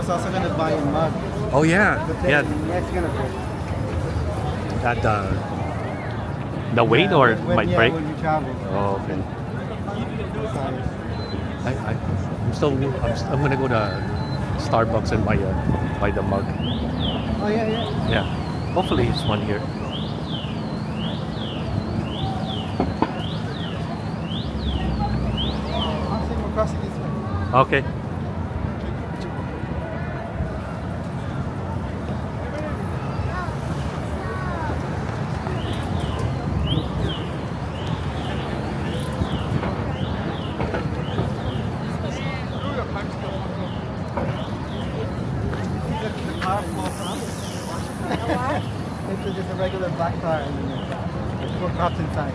was also gonna buy a mug. Oh yeah, But then yeah. That's gonna break. That the weight or when, might yeah, break. when we travel. Oh, okay. Sorry. I'm gonna go to Starbucks and buy the mug. Oh yeah, yeah. Yeah. Hopefully it's one here. We're crossing this way. Okay. Look, the car falls out. It's just a regular black car and then there's four cops inside.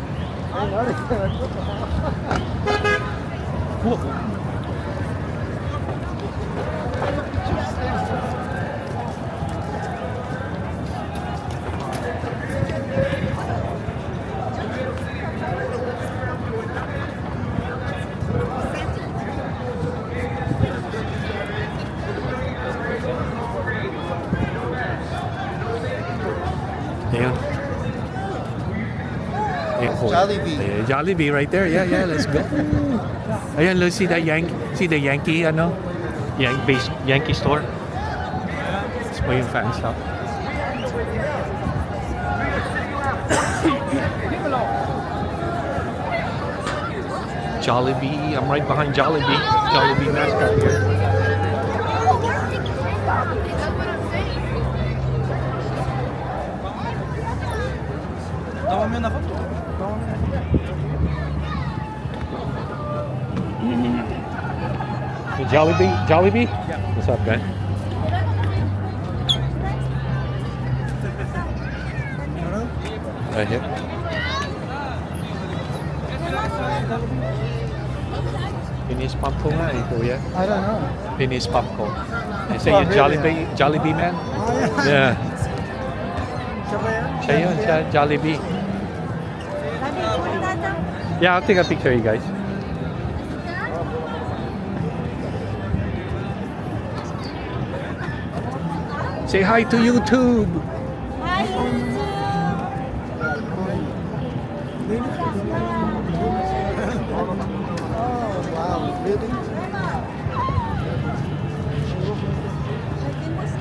I noticed. Like, what the hell? Ayan. It's Jollibee. Ayan, Jollibee right there. Yeah, yeah, let's go. Ayan, look, see the Yankee, Yankee store. It's po yung fan shop. Jollibee, I'm right behind Jollibee. Jollibee mascot here. Tawa mo na ako. Hey, Jollibee? Yeah. What's up, guy? Right here. Finish pop ko nga eh, kuya. I don't know. Finish pop ko. I say Oh, you really? Jollibee man? Oh yeah. Yeah. Siya ba yan? Siya yun, siya, Jollibee. Yeah, I'll take a picture of you guys. Say hi to YouTube. Oh wow, really?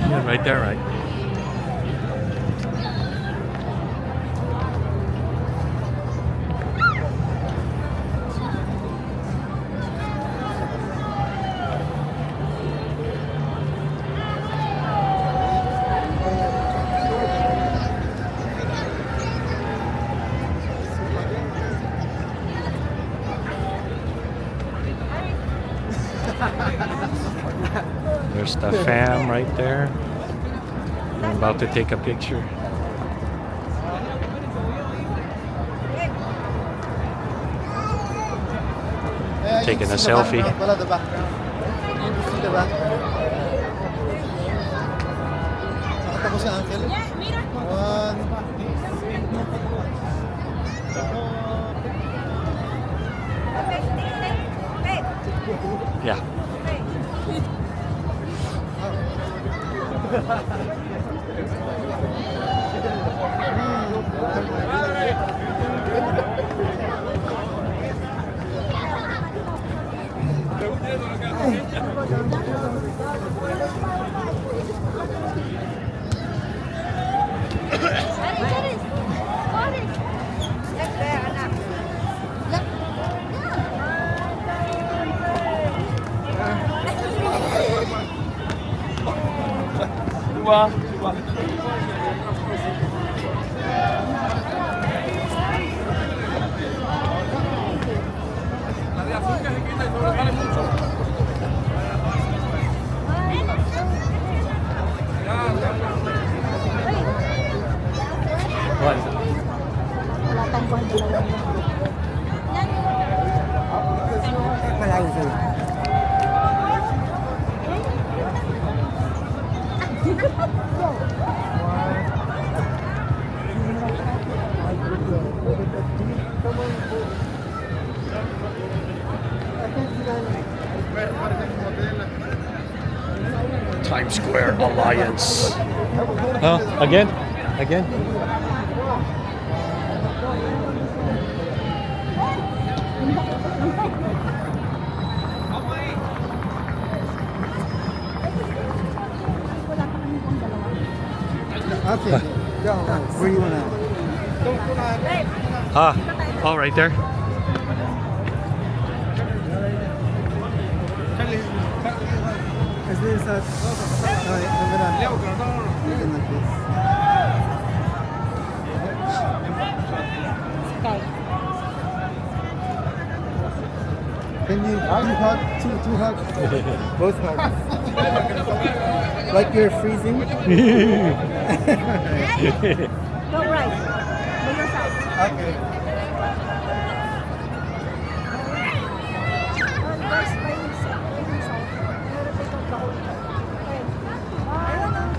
Yeah, right there, right? There's the fam right there. I'm about to take a picture. Taking a selfie. Wala the background. See the background? Nakita mo si Uncle? One. Yeah. What? Malayo sa'yo. Thai Times Square Alliance. Oh, again? Again? I'll take it. Go, where you wanna? Ah, oh, right there. Is this a... Alright, something like this. Can you hug? Two hugs? Both hugs. Like you're freezing? Go right. By your side. Okay. Guys, by your side. Meron pa itong baon. Ayun ang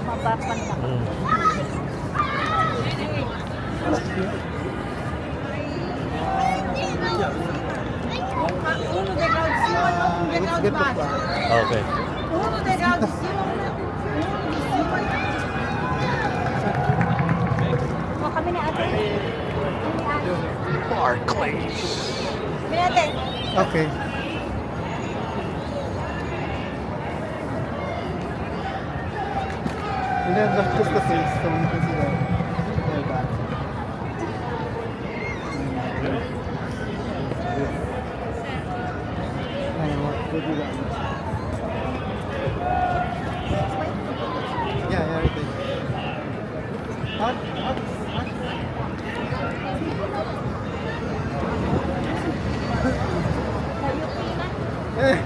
mababan lang. Uno de grado cima, uno de grado baixo. Okay. Uno de grado cima, uno kami ni ate. Barclays. Kami ni ate. Okay. And then just the face, so you can see their back. We'll do that. Yeah, right there. Hug. Eh.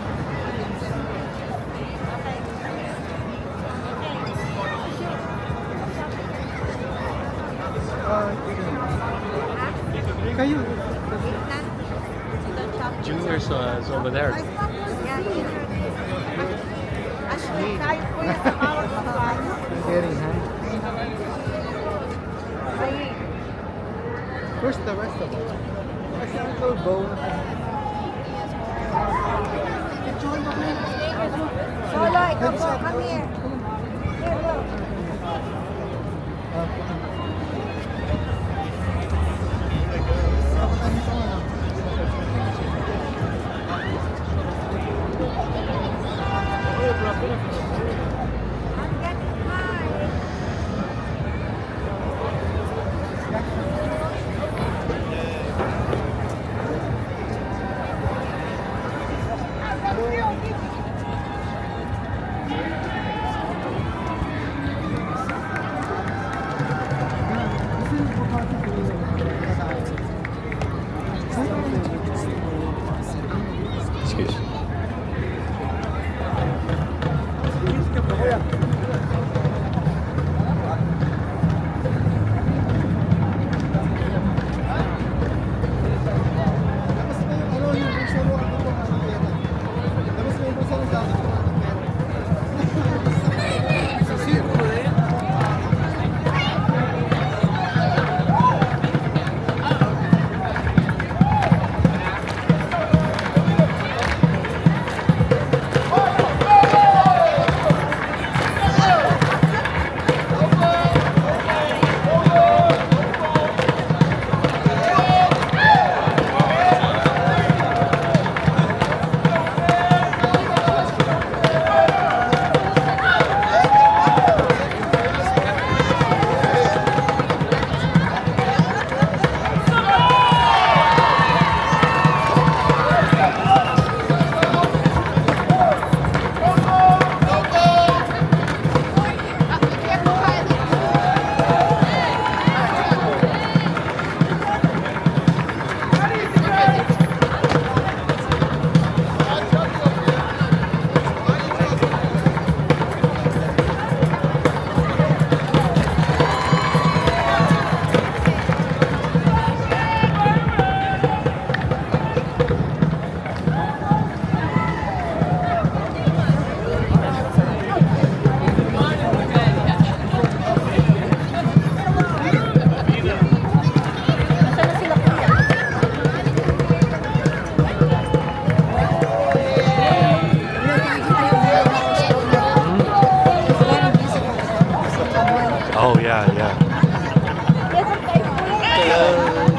Kayo. Junior's is over there. Getting high. Where's the rest of us? I see a little bowl. Solo, ikaw po, come here. Here, look.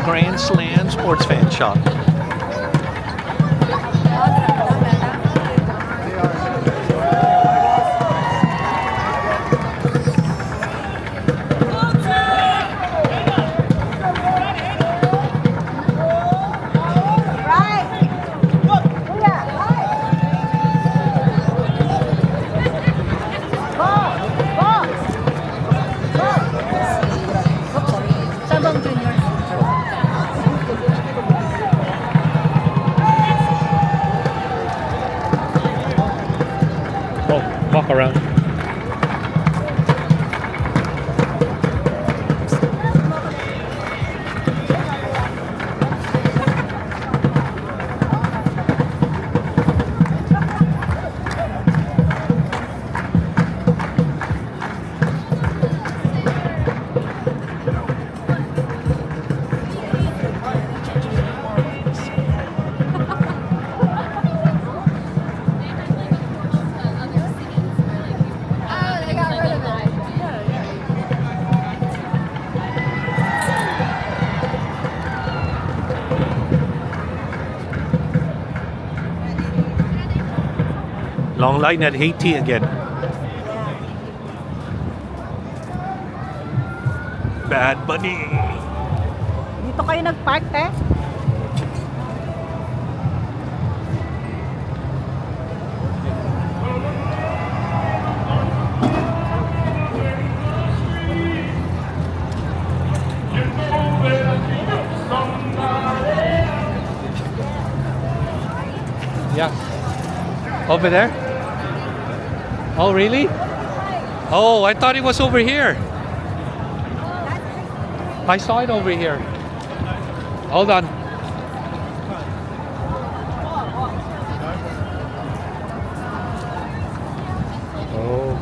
Grand Slam Sports Fan Shop. Sabang Junior. Oh, walk around. Oh, they got rid of it. Long line at Haiti again. Bad Bunny. Dito kayo nag-park, eh? Yeah. Over there? Oh, really? Oh, I thought it was over here. I saw it over here. Hold on. Oh.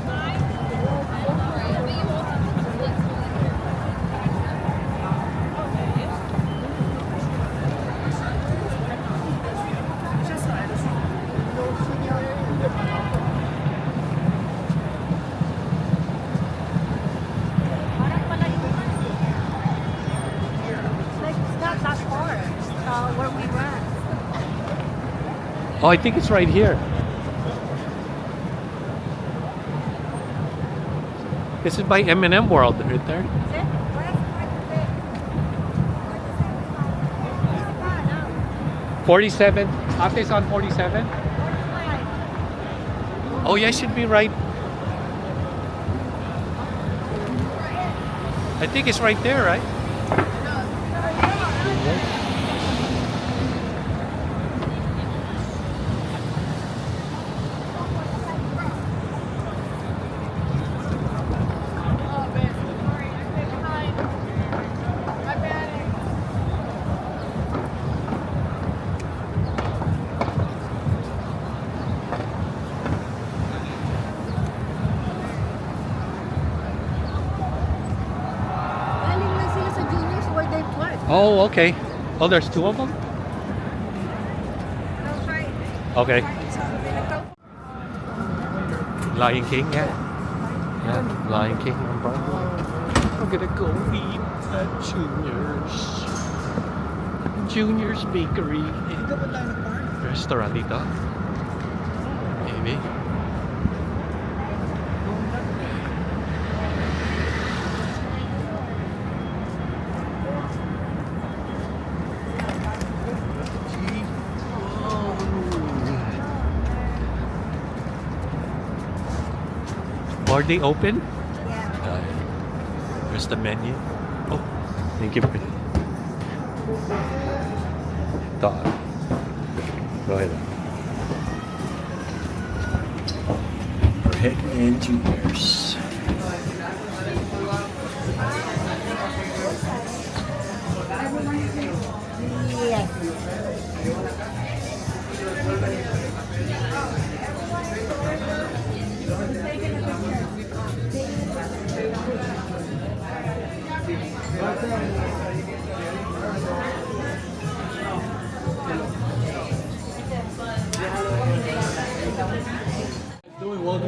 Like, it's not that far. Where we went. Oh, I think it's right here. This is by M&M World right there. Is it? Where's the 47. Ate's on 47. Oh, yeah, I should be right. I think it's right there, right? Galing lang sila sa juniors where they park. Oh, okay. Oh, there's two of them? Okay. Lion King, yeah. Yeah, Lion King on Broadway. We're gonna go eat at Junior's. Junior's Bakery. Restaurant dito. Maybe. Are they open? Yeah. There's the menu. Oh, thank you. Dog. Go ahead. We're heading into Junior's. Yes.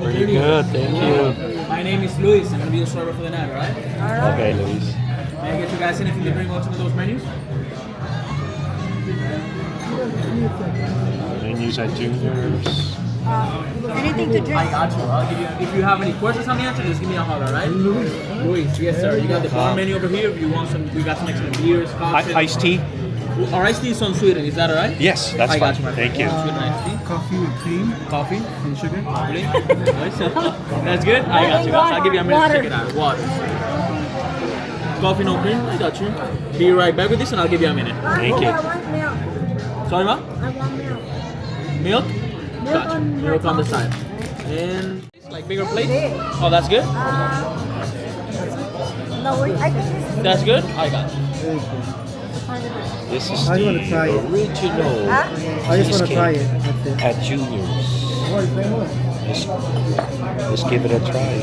Pretty good, thank you. My name is Luis. I'm going to be the server for the night, alright? Okay, Luis. May I get you guys anything to drink on some of those menus? Menus at Juniors. Anything to drink? I got you. I'll give you. If you have any questions on the answer, just give me a holler, right? Luis, yes sir. You got the bar menu over here. If you want some, we got some excellent beers, cocktails. Iced tea? Our iced tea is unsweetened. Is that alright? Yes, that's I got fine. you, my Thank friend. you. Unsweetened iced tea. Coffee with cream Coffee. and sugar. Really? Nice. That's good. I got you. I'll give you a minute to check it out. Water. Coffee, no cream. I got you. Be right back with this, and I'll give you a minute. Thank you. I want milk. Sorry, ma? I want milk. Milk. Milk Gotcha. on Milk on the coffee. side. And like bigger plate. Oh, that's good. No, I think this is That's good. I got you. Very good. This is I the wanna try it. original Huh? I just want to cheesecake try it. That's it. at Juniors. Let's give it a try.